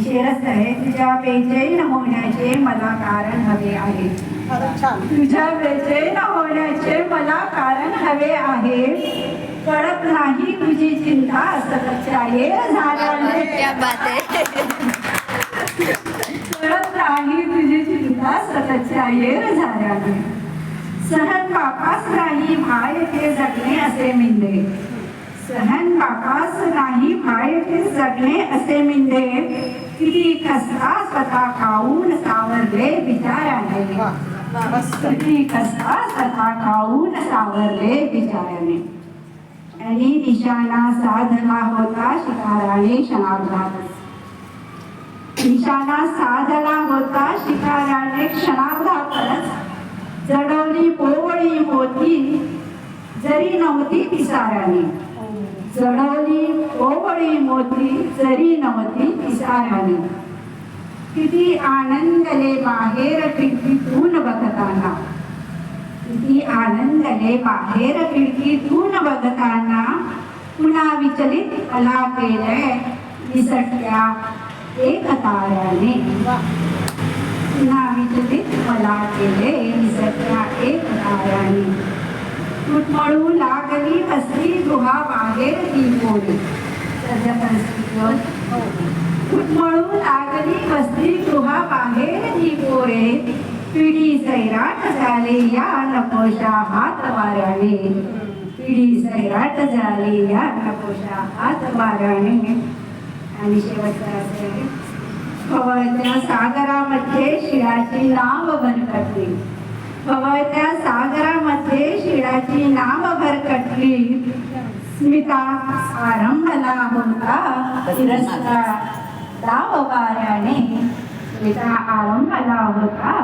शेरच आहे, तुझ्या बेचैन होण्याचे मला कारण हवे आहे. तुझ्या बेचैन होण्याचे मला कारण हवे आहे. कळत नाही तुझी चिंता सततच्या झाल्याने. कळत नाही तुझी चिंता सततच्या झाल्याने. सहन बापास नाही भाय ते जगणे असे मिंदे. सहन बापास नाही भाय ते जगणे असे मिंदे. किती खस्ता स्वतः खाऊन सावरले बिचाऱ्याने. किती खस्ता स्वतः खाऊन सावरले बिचाऱ्याने. आणि निशाणा साधला होता शिकाराने क्षणार्धात. निशाणा साधला होता शिकाराने क्षणार्धातच. जडवली पोवळी मोती जरी नव्हती पिसाऱ्याने. जडवली पोवळी मोती जरी नव्हती पिसाऱ्याने. किती आनंदले बाहेर खिडकीतून बघताना. किती आनंदले बाहेर खिडकीतून बघताना. पुन्हा विचलित मला केलंय निसटत्या एक ताऱ्याने. पुन्हा विचलित मला केले निसटत्या एक ताऱ्याने. कुटमळू लागली बसली गृहा बाहेर ती पोरी. सध्या परिस्थितीवर कुटमळू लागली बसली गृहा बाहेर ती पोरे. पिढी सैराट झाले या नकोशा हात वाऱ्याने. पिढी सैराट झाली या नकोशा हात वाऱ्याने. आणि शेवटचा असेल, खवळत्या सागरामध्ये शिळाची नाव भरकटली. खवळत्या सागरामध्ये शिळाची नाव भरकटली. स्मिता आरंभला होता तिरस्कार दाव वाऱ्याने. स्मिता आरंभला होता